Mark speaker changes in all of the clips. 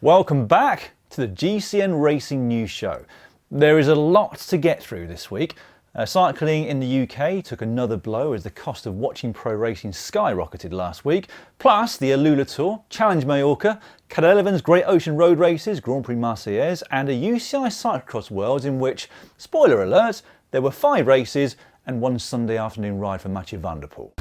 Speaker 1: Welcome back to the GCN Racing News Show. There is a lot to get through this week. Cycling in the UK took another blow as the cost of watching pro racing skyrocketed last week. Plus the AlUla Tour, Challenge Mallorca, Cadel Great Ocean Road Races, Grand Prix Marseillaise and a UCI Cyclocross Worlds in which, spoiler alert, there were 5 races and one Sunday afternoon ride for Mathieu van der Poel.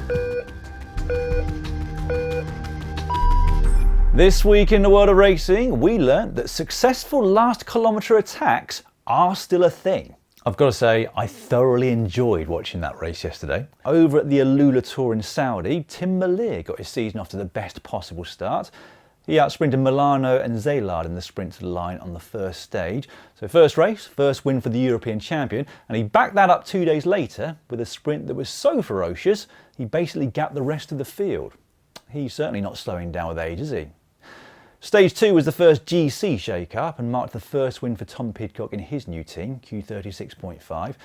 Speaker 1: This week in the world of racing, we learnt that successful last kilometre attacks are still a thing. I've got to say, I thoroughly enjoyed watching that race yesterday. Over at the AlUla Tour in Saudi, Tim Merlier got his season off to the best possible start. He outsprinted Milano and Zeilard in the sprint to the line on the first stage. So first race, first win for the European champion, and he backed that up 2 days later with a sprint that was so ferocious, he basically gapped the rest of the field. He's certainly not slowing down with age, is he? Stage 2 was the first GC shake-up and marked the first win for Tom Pidcock in his new team, Q36.5.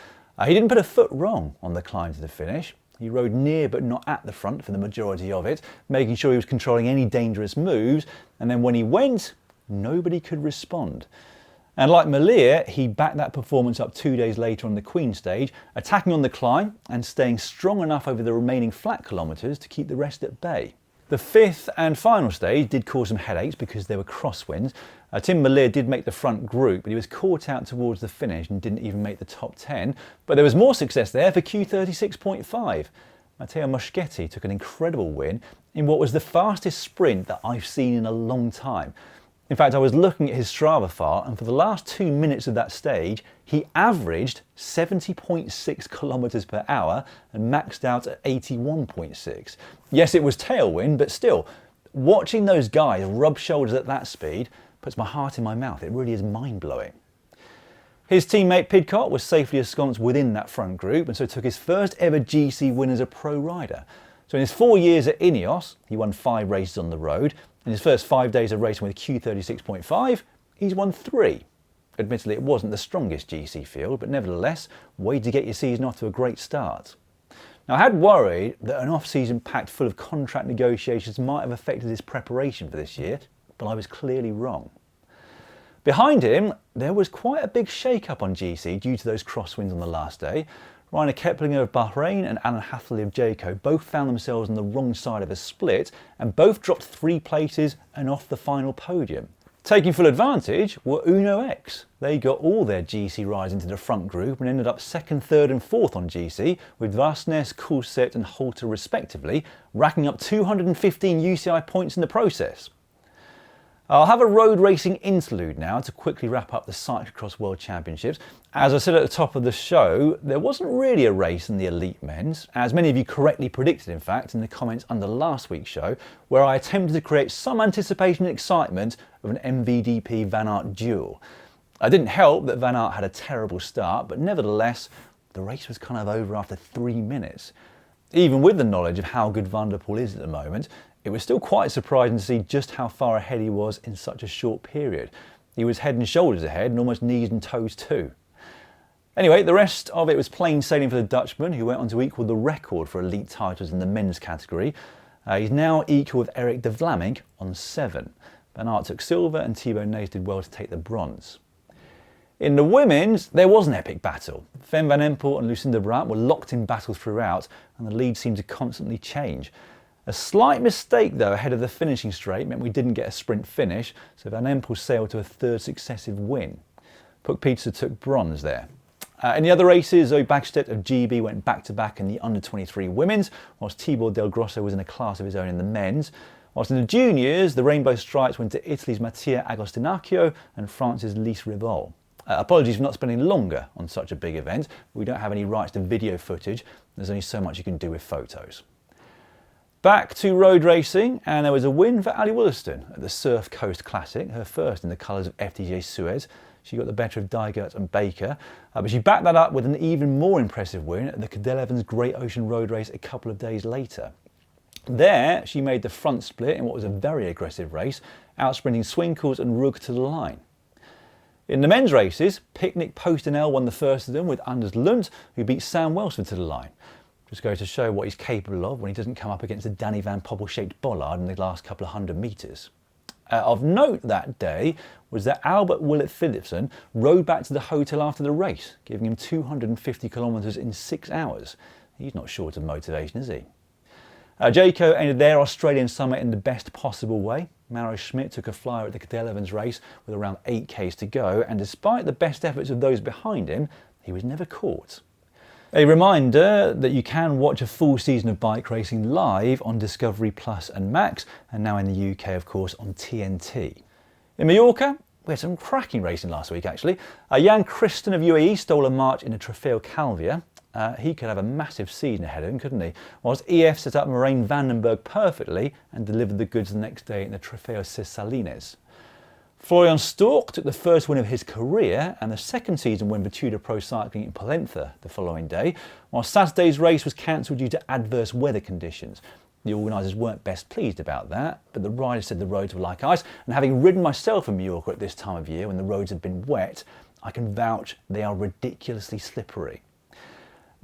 Speaker 1: He didn't put a foot wrong on the climb to the finish. He rode near but not at the front for the majority of it, making sure he was controlling any dangerous moves, and then when he went, nobody could respond. And like Merlier, he backed that performance up 2 days later on the Queen stage, attacking on the climb and staying strong enough over the remaining flat kilometres to keep the rest at bay. The 5th and final stage did cause some headaches because there were crosswinds. Tim Merlier did make the front group, but he was caught out towards the finish and didn't even make the top 10. But there was more success there for Q36.5. Matteo Moschetti took an incredible win in what was the fastest sprint that I've seen in a long time. In fact, I was looking at his Strava file, and for the last 2 minutes of that stage, he averaged 70.6 kilometers per hour and maxed out at 81.6. Yes, it was tailwind, but still, watching those guys rub shoulders at that speed puts my heart in my mouth. It really is mind-blowing. His teammate Pidcock was safely ensconced within that front group and so took his first ever GC win as a pro rider. So in his 4 years at Ineos, he won 5 races on the road. In his first 5 days of racing with Q36.5, he's won 3. Admittedly, it wasn't the strongest GC field, but nevertheless, way to get your season off to a great start. Now, I had worried that an off-season packed full of contract negotiations might have affected his preparation for this year, but I was clearly wrong. Behind him, there was quite a big shake-up on GC due to those crosswinds on the last day. Rainer Keplinger of Bahrain and Alan Hatherley of Jayco both found themselves on the wrong side of a split and both dropped 3 places and off the final podium. Taking full advantage were Uno X. They got all their GC rides into the front group and ended up 2nd, 3rd and 4th on GC with Varsnes, Coulset and Halter respectively, racking up 215 UCI points in the process. I'll have a road racing interlude now to quickly wrap up the Cyclocross World Championships. As I said at the top of the show, there wasn't really a race in the elite men's, as many of you correctly predicted in fact in the comments under last week's show, where I attempted to create some anticipation and excitement of an MVDP Van Aert duel. I didn't help that Van Aert had a terrible start, but nevertheless, the race was kind of over after 3 minutes. Even with the knowledge of how good Van der Poel is at the moment, it was still quite surprising to see just how far ahead he was in such a short period. He was head and shoulders ahead and almost knees and toes too. Anyway, the rest of it was plain sailing for the Dutchman, who went on to equal the record for elite titles in the men's category. He's now equal with Erik de Vlaming on 7. Van Aert took silver and Thibaut Nys did well to take the bronze. In the women's, there was an epic battle. Fem van Empel and Lucinda Brandt were locked in battle throughout, and the lead seemed to constantly change. A slight mistake though ahead of the finishing straight meant we didn't get a sprint finish, so Van Empel sailed to a 3rd successive win. Puk Pieterse took bronze there. In the other races, Zoe Bagstedt of GB went back-to-back in the under-23 women's, whilst Tibor Del Grosso was in a class of his own in the men's. Whilst in the juniors, the Rainbow Stripes went to Italy's Mattia Agostinaccio and France's Lise Rivol. Apologies for not spending longer on such a big event. We don't have any rights to video footage. There's only so much you can do with photos. Back to road racing, and there was a win for Ali Wollaston at the Surf Coast Classic, her first in the colours of FDJ Suez. She got the better of Dygert and Baker, but she backed that up with an even more impressive win at the Cadel Great Ocean Road Race a couple of days later. There, she made the front split in what was a very aggressive race, outsprinting Swinkles and Rugg to the line. In the men's races, Picnic Postenel won the first of them with Anders Lund, who beat Sam Welsford to the line. Just goes to show what he's capable of when he doesn't come up against a Danny Van Poppel-shaped bollard in the last couple of 100 metres. Of note that day was that Albert Willett Philipson rode back to the hotel after the race, giving him 250 kilometres in 6 hours. He's not short of motivation, is he? Jayco ended their Australian summit in the best possible way. Mauro Schmidt took a flyer at the Cadel Evans race with around 8Ks to go, and despite the best efforts of those behind him, he was never caught. A reminder that you can watch a full season of bike racing live on Discovery Plus and Max, and now in the UK, of course, on TNT. In Mallorca, we had some cracking racing last week, actually. Jan Christen of UAE stole a march in a Trofeo Calvia. He could have a massive season ahead of him, couldn't he? Whilst EF set up Moraine Vandenberg perfectly and delivered the goods the next day in the Trofeo Cesalines. Florian Stork took the first win of his career and the second season win for Tudor Pro Cycling in Polenthe the following day, while Saturday's race was cancelled due to adverse weather conditions. The organisers weren't best pleased about that, but the riders said the roads were like ice, and having ridden myself in Mallorca at this time of year when the roads have been wet, I can vouch they are ridiculously slippery.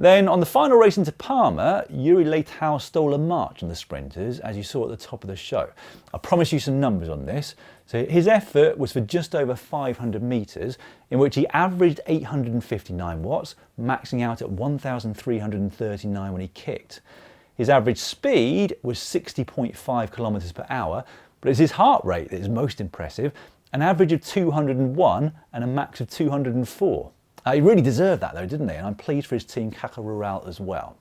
Speaker 1: Then on the final race into Palma, Yuri Leitao stole a march on the sprinters, as you saw at the top of the show. I promise you some numbers on this. So his effort was for just over 500 metres, in which he averaged 859 watts, maxing out at 1,339 when he kicked. His average speed was 60.5 kilometres per hour, but it's his heart rate that is most impressive, an average of 201 and a max of 204. He really deserved that though, didn't he? And I'm pleased for his team Caja Rural as well.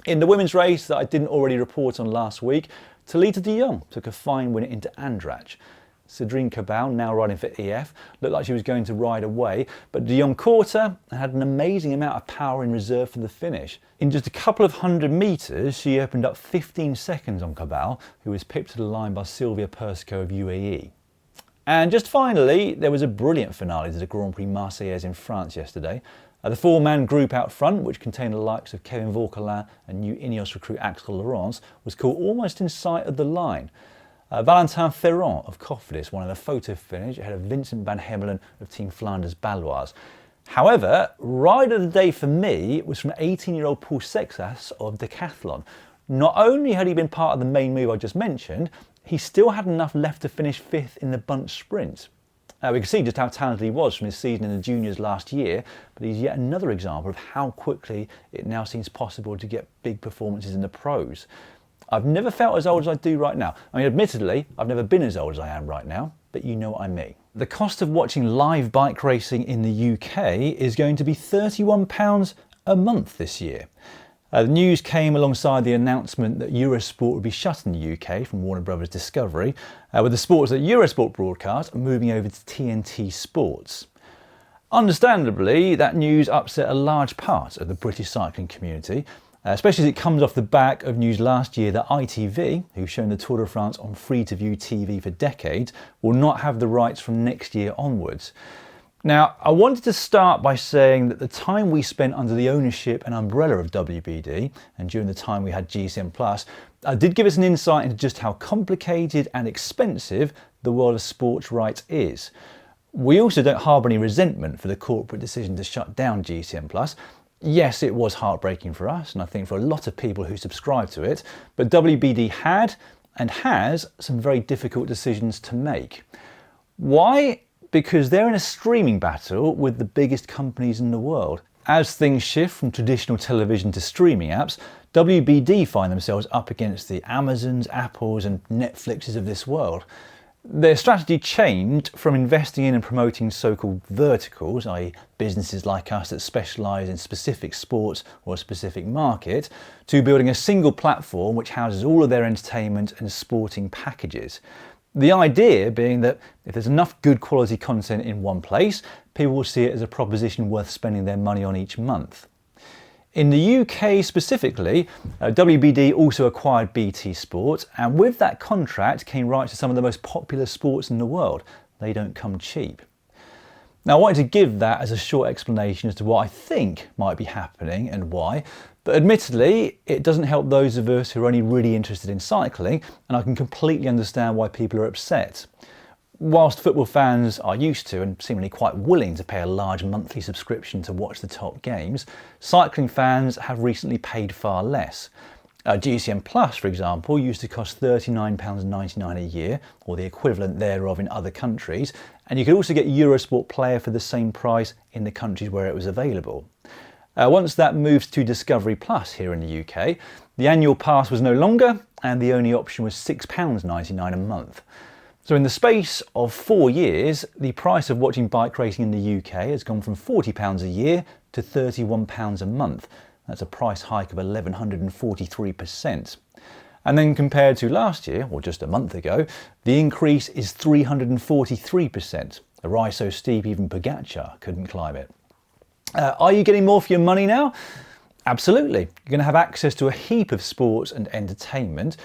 Speaker 1: In the women's race that I didn't already report on last week, Talita de Jong took a fine win into Andratx. Cedrine Cabal, now riding for EF, looked like she was going to ride away, but de Jong caught her and had an amazing amount of power in reserve for the finish. In just a couple of 100 metres, she opened up 15 seconds on Cabal, who was pipped to the line by Sylvia Persico of UAE. And just finally, there was a brilliant finale to the Grand Prix Marseillaise in France yesterday. The four-man group out front, which contained the likes of Kevin Vauquelin and new Ineos recruit Axel Laurence, was caught almost in sight of the line. Valentin Ferrand of Cofidis won in a photo finish ahead of Vincent van Hemelen of Team Flanders Baloise. However, rider of the day for me was from 18-year-old Paul Sexas of Decathlon. Not only had he been part of the main move I just mentioned, he still had enough left to finish 5th in the bunch sprint. We can see just how talented he was from his season in the juniors last year, but he's yet another example of how quickly it now seems possible to get big performances in the pros. I've never felt as old as I do right now. I mean, admittedly, I've never been as old as I am right now, but you know what I mean. The cost of watching live bike racing in the UK is going to be £31 a month this year. The news came alongside the announcement that Eurosport would be shut in the UK from Warner Bros. Discovery, with the sports that Eurosport broadcast moving over to TNT Sports. Understandably, that news upset a large part of the British cycling community, especially as it comes off the back of news last year that ITV, who've shown the Tour de France on free-to-view TV for decades, will not have the rights from next year onwards. Now, I wanted to start by saying that the time we spent under the ownership and umbrella of WBD, and during the time we had GCN Plus, did give us an insight into just how complicated and expensive the world of sports rights is. We also don't harbour any resentment for the corporate decision to shut down GCN Plus. Yes, it was heartbreaking for us, and I think for a lot of people who subscribe to it, but WBD had and has some very difficult decisions to make. Why? Because they're in a streaming battle with the biggest companies in the world. As things shift from traditional television to streaming apps, WBD find themselves up against the Amazons, Apples and Netflixes of this world. Their strategy changed from investing in and promoting so-called verticals, i.e. businesses like us that specialise in specific sports or a specific market, to building a single platform which houses all of their entertainment and sporting packages. The idea being that if there's enough good quality content in one place, people will see it as a proposition worth spending their money on each month. In the UK specifically, WBD also acquired BT Sport, and with that contract came rights to some of the most popular sports in the world. They don't come cheap. Now, I wanted to give that as a short explanation as to what I think might be happening and why, but admittedly, it doesn't help those of us who are only really interested in cycling, and I can completely understand why people are upset. Whilst football fans are used to and seemingly quite willing to pay a large monthly subscription to watch the top games, cycling fans have recently paid far less. GCN Plus, for example, used to cost £39.99 a year, or the equivalent thereof in other countries, and you could also get Eurosport Player for the same price in the countries where it was available. Once that moved to Discovery Plus here in the UK, the annual pass was no longer, and the only option was £6.99 a month. So in the space of 4 years, the price of watching bike racing in the UK has gone from £40 a year to £31 a month. That's a price hike of 1,143%. And then compared to last year, or just a month ago, the increase is 343%. A rise so steep even Pogacar couldn't climb it. Are you getting more for your money now? Absolutely. You're going to have access to a heap of sports and entertainment.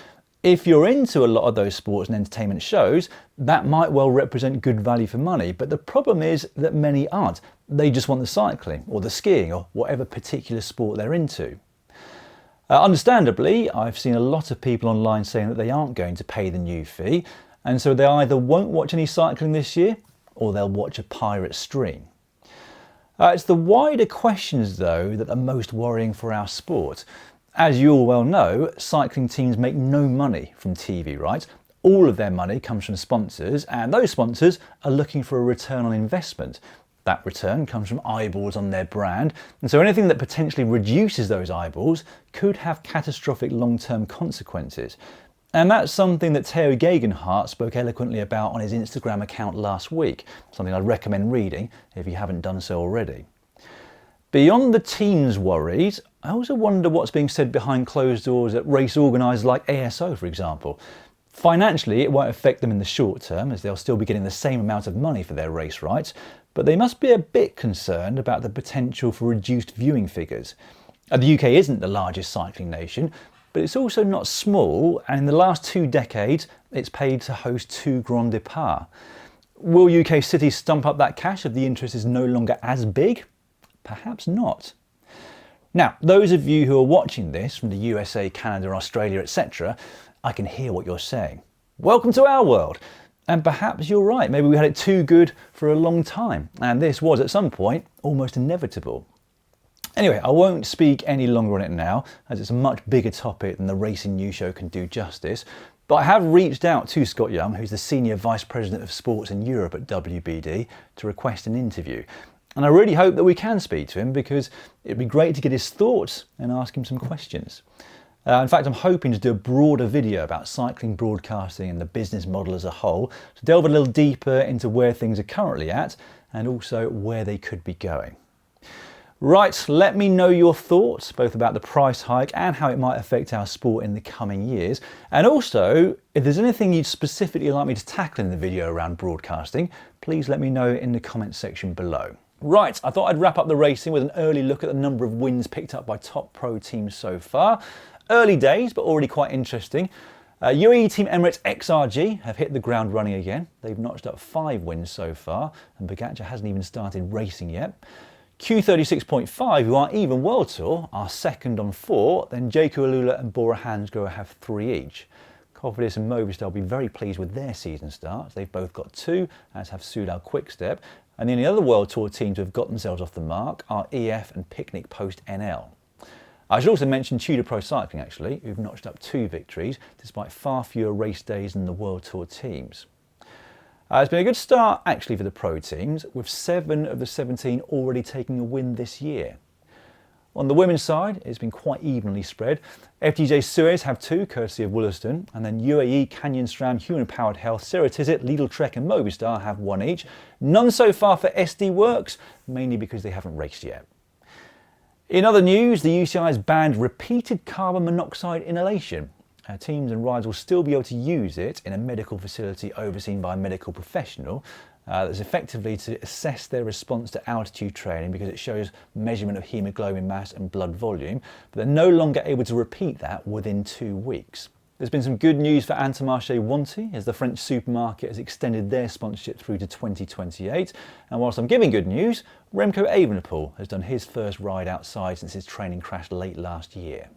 Speaker 1: If you're into a lot of those sports and entertainment shows, that might well represent good value for money, but the problem is that many aren't. They just want the cycling or the skiing or whatever particular sport they're into. Understandably, I've seen a lot of people online saying that they aren't going to pay the new fee, and so they either won't watch any cycling this year or they'll watch a pirate stream. It's the wider questions though that are most worrying for our sport. As you all well know, cycling teams make no money from TV rights. All of their money comes from sponsors, and those sponsors are looking for a return on investment. That return comes from eyeballs on their brand, and so anything that potentially reduces those eyeballs could have catastrophic long-term consequences. And that's something that Theo Gegenhardt spoke eloquently about on his Instagram account last week, something I'd recommend reading if you haven't done so already. Beyond the team's worries, I also wonder what's being said behind closed doors at race organisers like ASO, for example. Financially, it won't affect them in the short term, as they'll still be getting the same amount of money for their race rights, but they must be a bit concerned about the potential for reduced viewing figures. The UK isn't the largest cycling nation, but it's also not small, and in the last 2 decades, it's paid to host 2 Grand Départs. Will UK cities stump up that cash if the interest is no longer as big? Perhaps not. Now, those of you who are watching this from the USA, Canada, Australia, etc., I can hear what you're saying. Welcome to our world. And perhaps you're right, maybe we had it too good for a long time, and this was at some point almost inevitable. Anyway, I won't speak any longer on it now, as it's a much bigger topic than the Racing News Show can do justice, but I have reached out to Scott Young, who's the Senior Vice President of Sports in Europe at WBD, to request an interview. And I really hope that we can speak to him, because it'd be great to get his thoughts and ask him some questions. In fact, I'm hoping to do a broader video about cycling broadcasting and the business model as a whole, to delve a little deeper into where things are currently at and also where they could be going. Right, let me know your thoughts, both about the price hike and how it might affect our sport in the coming years. And also, if there's anything you'd specifically like me to tackle in the video around broadcasting, please let me know in the comments section below. Right, I thought I'd wrap up the racing with an early look at the number of wins picked up by top pro teams so far. Early days, but already quite interesting. UAE Team Emirates XRG have hit the ground running again. They've notched up 5 wins so far, and Pogacar hasn't even started racing yet. Q36.5, who aren't even World Tour, are second on 4, then Jaco AlUla and Bora Hansgrohe have 3 each. Cofidis and Movistar will be very pleased with their season starts. They've both got 2, as have Soudal Quickstep, and the only other World Tour teams who have got themselves off the mark are EF and Picnic Post NL. I should also mention Tudor Pro Cycling actually, who've notched up 2 victories despite far fewer race days than the World Tour teams. It's been a good start actually for the pro teams, with 7 of the 17 already taking a win this year. On the women's side, it's been quite evenly spread. FDJ Suez have 2, courtesy of Wollaston, and then UAE, Canyon SRAM, Human Powered Health, Sirotti, Lidl Trek and Movistar have 1 each. None so far for SD Works, mainly because they haven't raced yet. In other news, the UCI has banned repeated carbon monoxide inhalation. Teams and riders will still be able to use it in a medical facility overseen by a medical professional. That's effectively to assess their response to altitude training, because it shows measurement of hemoglobin mass and blood volume, but they're no longer able to repeat that within 2 weeks. There's been some good news for Intermarché Wanty, as the French supermarket has extended their sponsorship through to 2028. And whilst I'm giving good news, Remco Evenepoel has done his first ride outside since his training crashed late last year.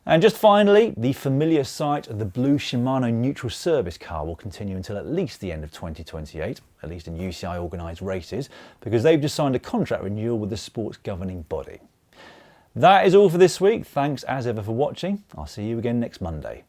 Speaker 1: And just finally, the familiar sight of the blue Shimano neutral service car will continue until at least the end of 2028, at least in UCI organised races, because they've just signed a contract renewal with the sport's governing body. That is all for this week. Thanks as ever for watching. I'll see you again next Monday.